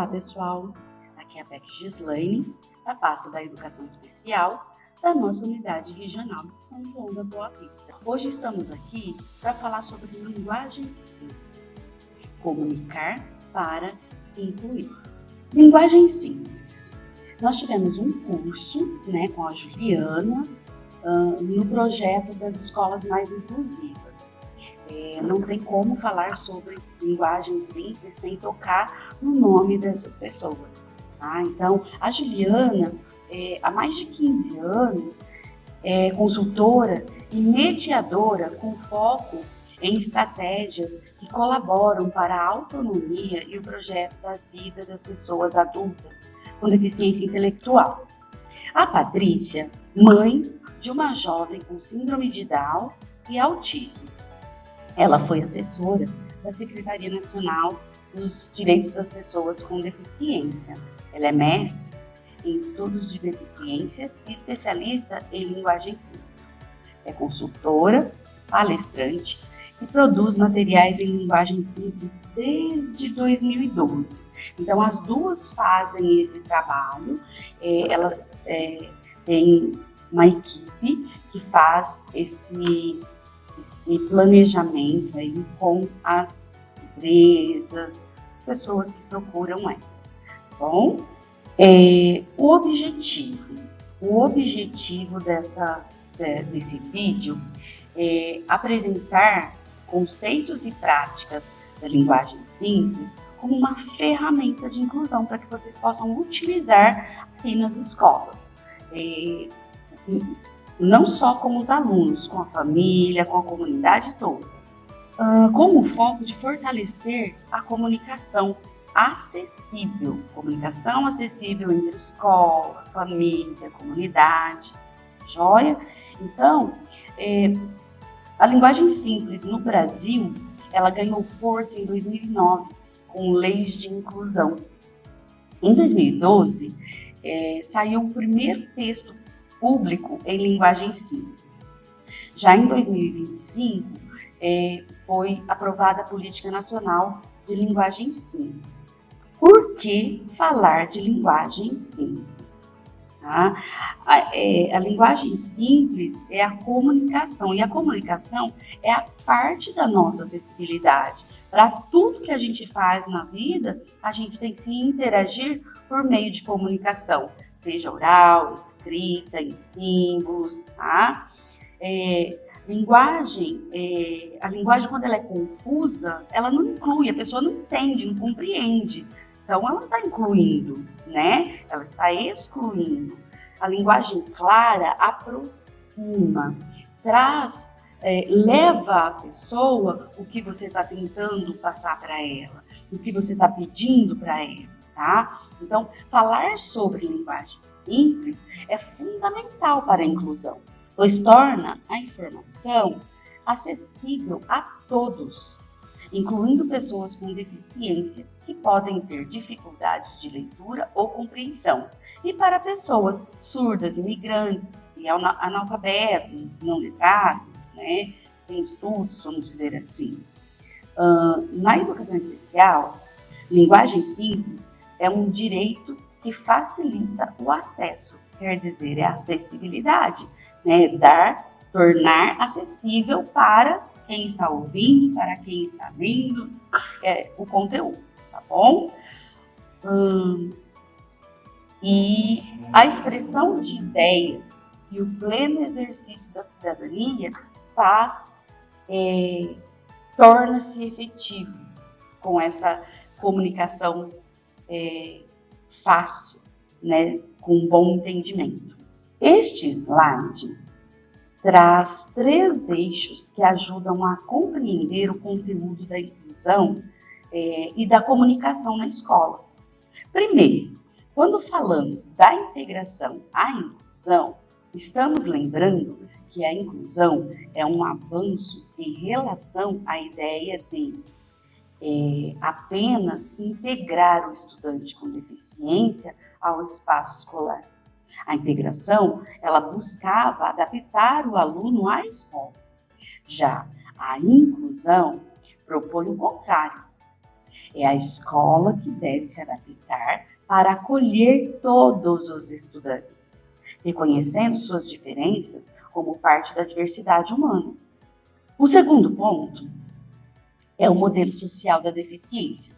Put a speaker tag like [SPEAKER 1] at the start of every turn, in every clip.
[SPEAKER 1] Olá pessoal, aqui é a PEC Gislaine, da pasta da Educação Especial da nossa Unidade Regional de São João da Boa Vista. Hoje estamos aqui para falar sobre linguagem simples, comunicar para incluir. Linguagem simples. Nós tivemos um curso com a Juliana no projeto das escolas mais inclusivas. Não tem como falar sobre linguagem simples sem tocar no nome dessas pessoas. Tá? Então, a Juliana, há mais de 15 anos, é consultora e mediadora com foco em estratégias que colaboram para a autonomia e o projeto da vida das pessoas adultas com deficiência intelectual. A Patrícia, mãe de uma jovem com síndrome de Down e autismo. Ela foi assessora da Secretaria Nacional dos Direitos das Pessoas com Deficiência. Ela é mestre em estudos de deficiência e especialista em linguagem simples. É consultora, palestrante e produz materiais em linguagem simples desde 2012. Então, as duas fazem esse trabalho. Elas têm uma equipe que faz esse planejamento aí com as empresas, as pessoas que procuram elas. Bom, o objetivo desse vídeo é apresentar conceitos e práticas da linguagem simples como uma ferramenta de inclusão para que vocês possam utilizar aí nas escolas. Não só com os alunos, com a família, com a comunidade toda, com o foco de fortalecer a comunicação acessível entre escola, família, comunidade, joia? Então, a linguagem simples no Brasil, ela ganhou força em 2009 com leis de inclusão. Em 2012, saiu o primeiro texto público em linguagem simples. Já em 2025, foi aprovada a Política Nacional de Linguagem Simples. Por que falar de linguagem simples? Tá? A linguagem simples é a comunicação, e a comunicação é a parte da nossa acessibilidade. Para tudo que a gente faz na vida, a gente tem que se interagir por meio de comunicação, seja oral, escrita, em símbolos, tá? A linguagem, quando ela é confusa, ela não inclui, a pessoa não entende, não compreende. Então, ela não está incluindo, né? Ela está excluindo. A linguagem clara aproxima, traz, leva à pessoa o que você está tentando passar para ela, o que você está pedindo para ela. Tá? Então, falar sobre linguagem simples é fundamental para a inclusão, pois torna a informação acessível a todos, incluindo pessoas com deficiência que podem ter dificuldades de leitura ou compreensão, e para pessoas surdas, imigrantes e analfabetos, não letrados, né? Sem estudos, vamos dizer assim. Na educação especial, linguagem simples é um direito que facilita o acesso, quer dizer, é acessibilidade, né? Tornar acessível para quem está ouvindo, para quem está vendo o conteúdo, tá bom? E a expressão de ideias e o pleno exercício da cidadania torna-se efetivo com essa comunicação fácil, né, com bom entendimento. Este slide traz 3 eixos que ajudam a compreender o conteúdo da inclusão e da comunicação na escola. Primeiro, quando falamos da integração à inclusão, estamos lembrando que a inclusão é um avanço em relação à ideia de apenas integrar o estudante com deficiência ao espaço escolar. A integração, ela buscava adaptar o aluno à escola. Já a inclusão propõe o contrário, É a escola que deve se adaptar para acolher todos os estudantes, reconhecendo suas diferenças como parte da diversidade humana. O segundo ponto é o modelo social da deficiência,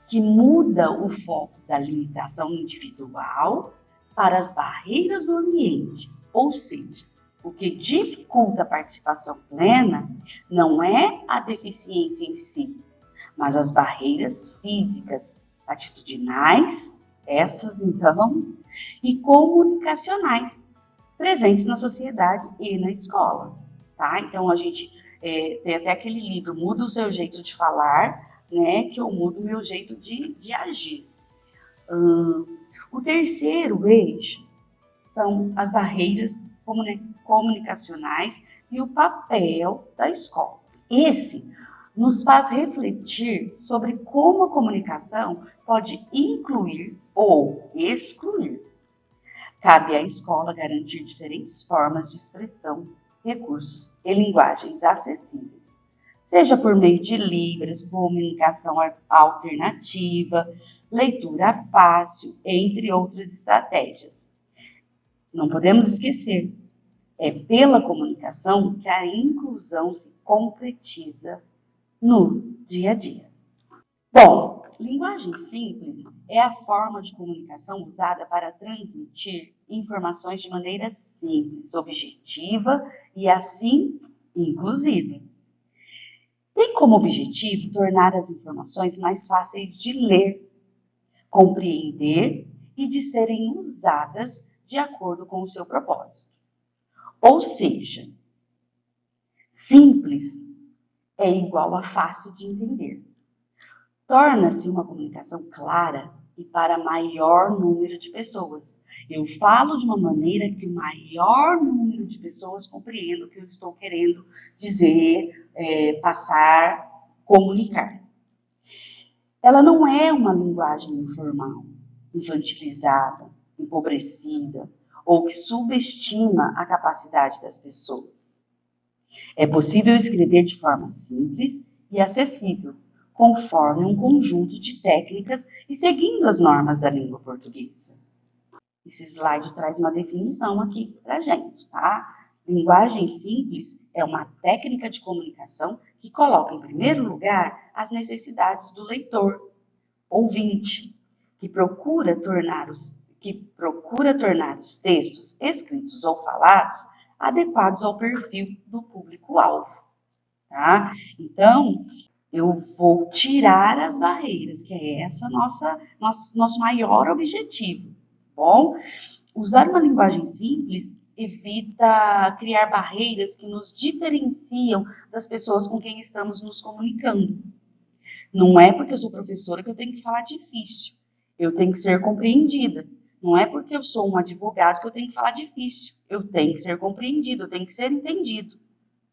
[SPEAKER 1] que muda o foco da limitação individual para as barreiras do ambiente, ou seja, o que dificulta a participação plena não é a deficiência em si, mas as barreiras físicas, atitudinais, essas então, e comunicacionais, presentes na sociedade e na escola. Tá? Então a gente tem até aquele livro, Muda o Seu Jeito de Falar, né, que eu mudo o meu jeito de agir. O terceiro eixo são as barreiras comunicacionais e o papel da escola. Esse nos faz refletir sobre como a comunicação pode incluir ou excluir. Cabe à escola garantir diferentes formas de expressão, recursos e linguagens acessíveis, seja por meio de libras, comunicação alternativa, leitura fácil, entre outras estratégias. Não podemos esquecer, é pela comunicação que a inclusão se concretiza no dia a dia. Bom, linguagem simples é a forma de comunicação usada para transmitir informações de maneira simples, objetiva e assim inclusiva. Tem como objetivo tornar as informações mais fáceis de ler, compreender e de serem usadas de acordo com o seu propósito. Ou seja, simples é igual a fácil de entender. Torna-se uma comunicação clara e para maior número de pessoas. Eu falo de uma maneira que o maior número de pessoas compreenda o que eu estou querendo dizer, passar, comunicar. Ela não é uma linguagem informal, infantilizada, empobrecida ou que subestima a capacidade das pessoas. É possível escrever de forma simples e acessível, conforme um conjunto de técnicas e seguindo as normas da língua portuguesa. Esse slide traz uma definição aqui para a gente, tá? Linguagem simples é uma técnica de comunicação que coloca em primeiro lugar as necessidades do leitor, ouvinte, que procura tornar os textos escritos ou falados adequados ao perfil do público-alvo, tá? Então, eu vou tirar as barreiras, que é essa nosso maior objetivo, bom? Usar uma linguagem simples evita criar barreiras que nos diferenciam das pessoas com quem estamos nos comunicando. Não é porque eu sou professora que eu tenho que falar difícil, eu tenho que ser compreendida. Não é porque eu sou um advogado que eu tenho que falar difícil, eu tenho que ser compreendido, eu tenho que ser entendido,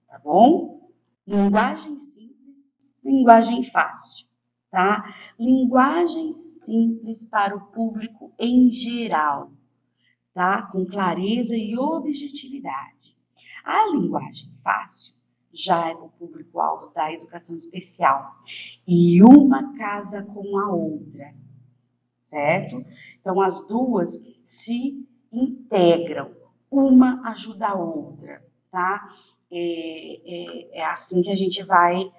[SPEAKER 1] tá bom? Linguagem simples, linguagem fácil, tá? Linguagem simples para o público em geral, tá? Com clareza e objetividade. A linguagem fácil já é para o público-alvo da educação especial. E uma casa com a outra, certo? Então, as duas se integram, uma ajuda a outra, tá? É assim que a gente vai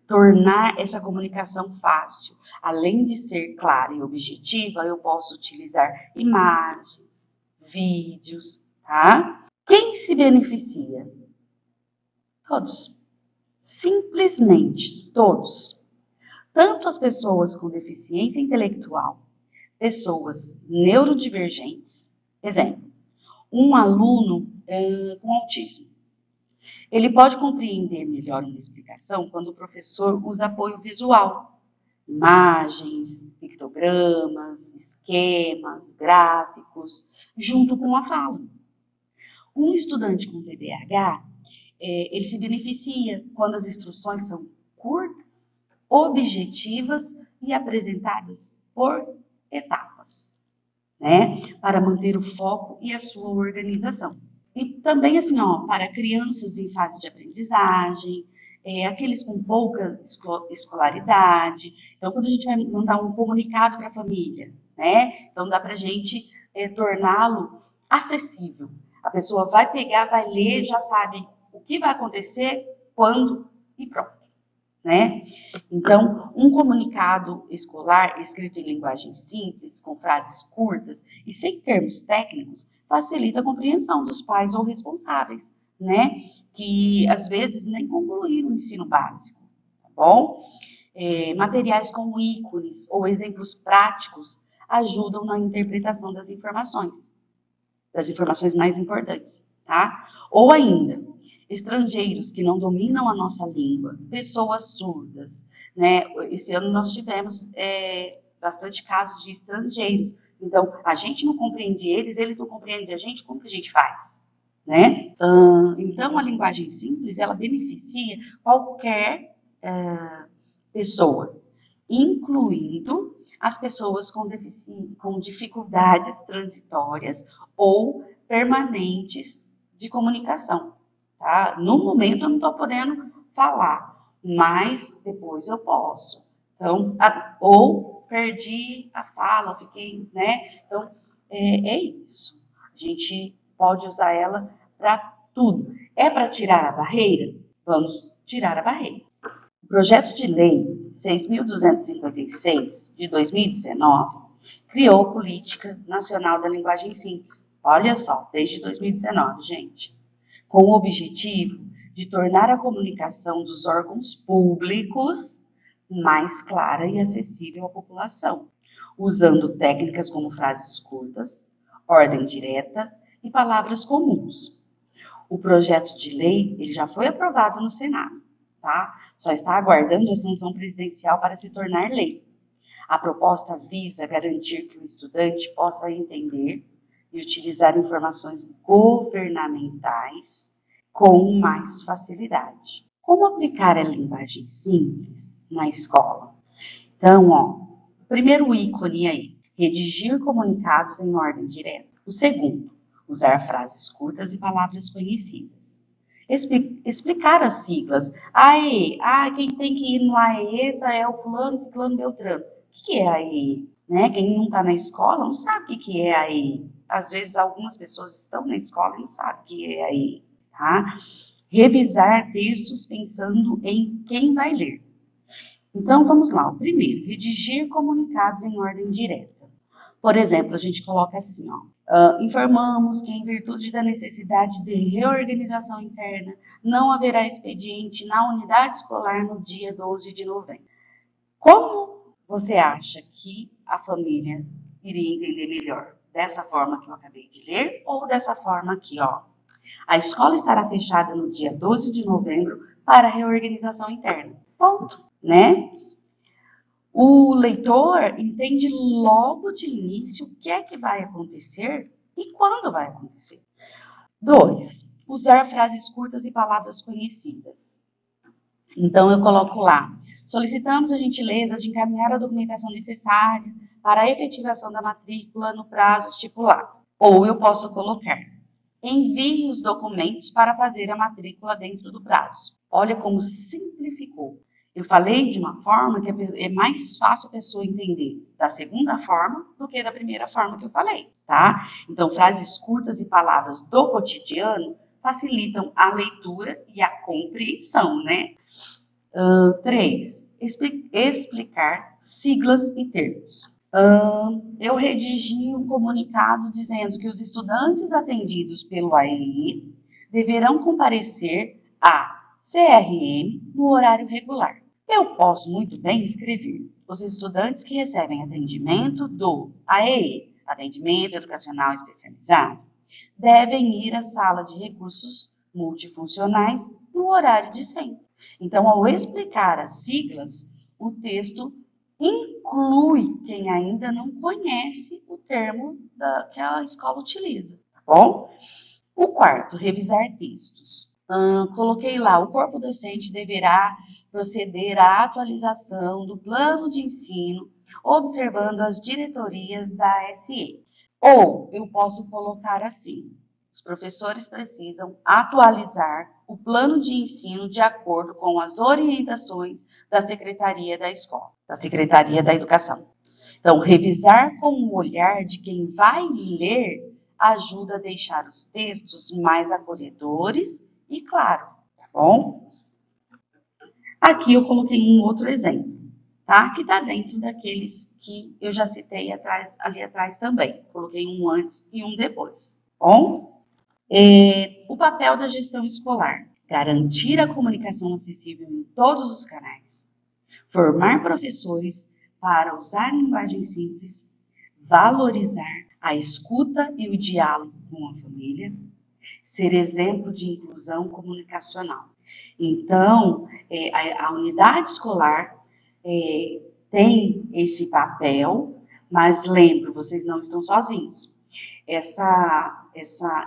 [SPEAKER 1] tornar essa comunicação fácil. Além de ser clara e objetiva, eu posso utilizar imagens, vídeos, tá? Quem se beneficia? Todos. Simplesmente todos. Tanto as pessoas com deficiência intelectual, pessoas neurodivergentes, exemplo, um aluno com autismo. Ele pode compreender melhor uma explicação quando o professor usa apoio visual, imagens, pictogramas, esquemas, gráficos, junto com a fala. Um estudante com TDAH, ele se beneficia quando as instruções são curtas, objetivas e apresentadas por etapas, né? Para manter o foco e a sua organização. E também, assim, para crianças em fase de aprendizagem, aqueles com pouca escolaridade. Então, quando a gente vai mandar um comunicado para a família, né? Então, dá para a gente torná-lo acessível. A pessoa vai pegar, vai ler, já sabe o que vai acontecer, quando e pronto, né? Então, um comunicado escolar escrito em linguagem simples, com frases curtas e sem termos técnicos, facilita a compreensão dos pais ou responsáveis, né? Que às vezes nem concluíram o ensino básico, tá bom? Materiais como ícones ou exemplos práticos ajudam na interpretação das informações mais importantes, tá? Ou ainda, estrangeiros que não dominam a nossa língua, pessoas surdas, né? Esse ano nós tivemos bastante casos de estrangeiros. Então, a gente não compreende eles, eles não compreendem a gente, como que a gente faz? Né? Então, a linguagem simples, ela beneficia qualquer pessoa, incluindo as pessoas com dificuldades transitórias ou permanentes de comunicação. Tá? No momento eu não estou podendo falar, mas depois eu posso. Então, ou perdi a fala, fiquei, né? Então, é isso. A gente pode usar ela para tudo. É para tirar a barreira? Vamos tirar a barreira. O projeto de lei 6.256, de 2019, criou a Política Nacional da Linguagem Simples. Olha só, desde 2019, gente. Com o objetivo de tornar a comunicação dos órgãos públicos mais clara e acessível à população, usando técnicas como frases curtas, ordem direta e palavras comuns. O projeto de lei ele já foi aprovado no Senado, tá? Só está aguardando a sanção presidencial para se tornar lei. A proposta visa garantir que o estudante possa entender e utilizar informações governamentais com mais facilidade. Como aplicar a linguagem simples na escola? Então, o primeiro ícone aí, redigir comunicados em ordem direta. O segundo, usar frases curtas e palavras conhecidas. Explicar as siglas. AE, quem tem que ir no AESA é o fulano, ciclano, beltrano. O que é AE? Né? Quem não está na escola não sabe o que é AE. Às vezes, algumas pessoas estão na escola e não sabem o que é AE. Tá? Revisar textos pensando em quem vai ler. Então, vamos lá. O primeiro, redigir comunicados em ordem direta. Por exemplo, a gente coloca assim, informamos que, em virtude da necessidade de reorganização interna, não haverá expediente na unidade escolar no dia 12 de novembro. Como você acha que a família iria entender melhor? Dessa forma que eu acabei de ler ou dessa forma aqui, A escola estará fechada no dia 12 de novembro para reorganização interna. Ponto, né? O leitor entende logo de início o que é que vai acontecer e quando vai acontecer. 2. Usar frases curtas e palavras conhecidas. Então, eu coloco lá. Solicitamos a gentileza de encaminhar a documentação necessária para a efetivação da matrícula no prazo estipulado. Ou eu posso colocar. Envie os documentos para fazer a matrícula dentro do prazo. Olha como simplificou. Eu falei de uma forma que é mais fácil a pessoa entender da segunda forma do que da primeira forma que eu falei, tá? Então, frases curtas e palavras do cotidiano facilitam a leitura e a compreensão, né? 3. Explicar siglas e termos. Eu redigi um comunicado dizendo que os estudantes atendidos pelo AEI deverão comparecer à CRM no horário regular. Eu posso muito bem escrever: os estudantes que recebem atendimento do AEI, Atendimento Educacional Especializado, devem ir à sala de recursos multifuncionais no horário de sempre. Então, ao explicar as siglas, o texto inclui quem ainda não conhece o termo que a escola utiliza, tá bom? O quarto, revisar textos. Coloquei lá, o corpo docente deverá proceder à atualização do plano de ensino, observando as diretorias da SE. Ou eu posso colocar assim, Os professores precisam atualizar o plano de ensino de acordo com as orientações da Secretaria da Escola, da Secretaria da Educação. Então, revisar com o olhar de quem vai ler ajuda a deixar os textos mais acolhedores e claros, tá bom? Aqui eu coloquei um outro exemplo, tá? Que está dentro daqueles que eu já citei ali atrás também. Coloquei um antes e um depois, tá bom? O papel da gestão escolar: garantir a comunicação acessível em todos os canais, formar professores para usar linguagem simples, valorizar a escuta e o diálogo com a família, ser exemplo de inclusão comunicacional. Então, a unidade escolar tem esse papel, mas lembre, vocês não estão sozinhos.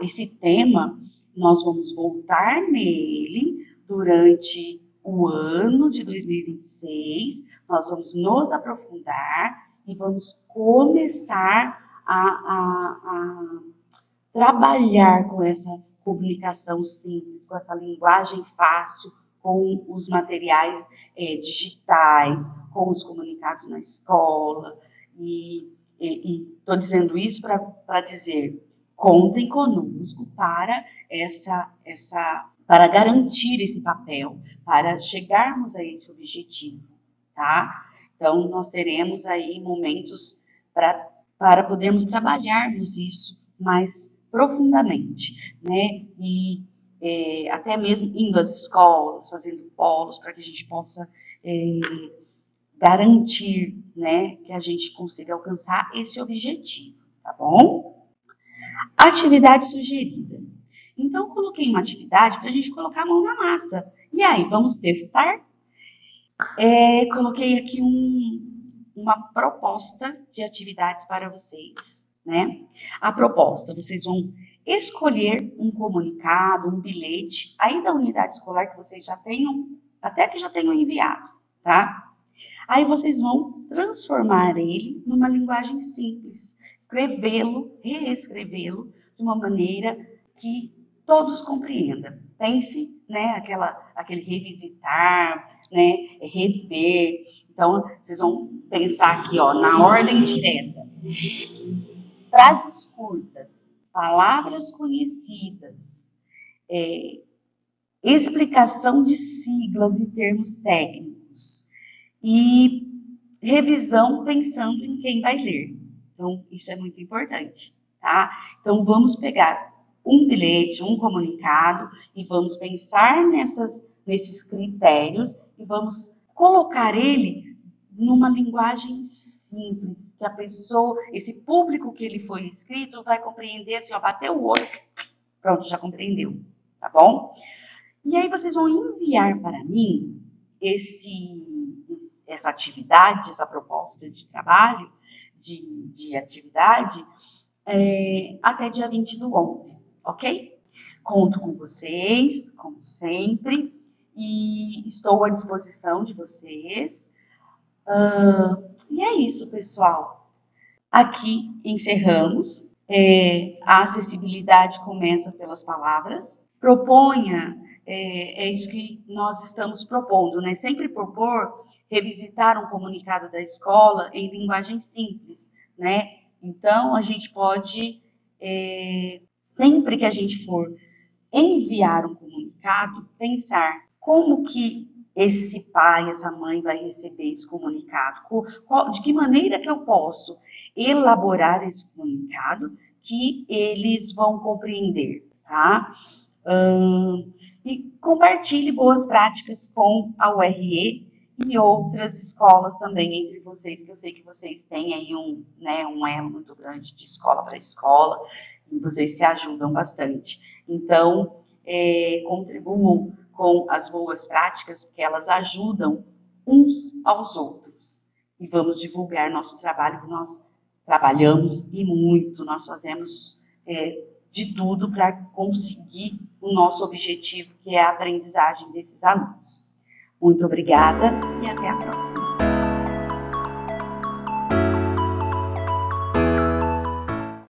[SPEAKER 1] Esse tema, nós vamos voltar nele durante o ano de 2026, nós vamos nos aprofundar e vamos começar a trabalhar com essa comunicação simples, com essa linguagem fácil, com os materiais digitais, com os comunicados na escola. E estou dizendo isso para dizer, contem conosco para para garantir esse papel, para chegarmos a esse objetivo, tá? Então, nós teremos aí momentos para podermos trabalharmos isso mais profundamente, né? E até mesmo indo às escolas, fazendo polos, para que a gente possa garantir, né, que a gente consiga alcançar esse objetivo, tá bom? Atividade sugerida. Então, eu coloquei uma atividade para a gente colocar a mão na massa. E aí, vamos testar? Coloquei aqui uma proposta de atividades para vocês, né? A proposta, vocês vão escolher um comunicado, um bilhete, aí da unidade escolar que vocês já tenham, até que já tenham enviado, tá? Aí vocês vão transformar ele numa linguagem simples, escrevê-lo, reescrevê-lo de uma maneira que todos compreendam. Pense, né, aquele revisitar, né, rever. Então, vocês vão pensar aqui, ó, na ordem direta. Frases curtas, palavras conhecidas, explicação de siglas e termos técnicos e revisão pensando em quem vai ler. Então, isso é muito importante, tá? Então, vamos pegar um bilhete, um comunicado e vamos pensar nesses critérios e vamos colocar ele numa linguagem simples, que a pessoa, esse público que ele foi escrito vai compreender assim, ó, bateu o olho, pronto, já compreendeu, tá bom? E aí vocês vão enviar para mim essa atividade, essa proposta de trabalho, de atividade, até dia 20/11, ok? Conto com vocês, como sempre, e estou à disposição de vocês. E é isso, pessoal. Aqui encerramos. A acessibilidade começa pelas palavras. Proponha, é isso que nós estamos propondo, né? Sempre propor revisitar um comunicado da escola em linguagem simples, né? Então, a gente pode, sempre que a gente for enviar um comunicado, pensar como que esse pai, essa mãe vai receber esse comunicado, de que maneira que eu posso elaborar esse comunicado que eles vão compreender, tá? E compartilhe boas práticas com a URE e outras escolas também entre vocês, que eu sei que vocês têm aí um elo muito grande de escola para escola, e vocês se ajudam bastante. Então, contribuam com as boas práticas, porque elas ajudam uns aos outros. E vamos divulgar nosso trabalho, que nós trabalhamos e muito, nós fazemos de tudo para conseguir o nosso objetivo, que é a aprendizagem desses alunos. Muito obrigada e até a próxima.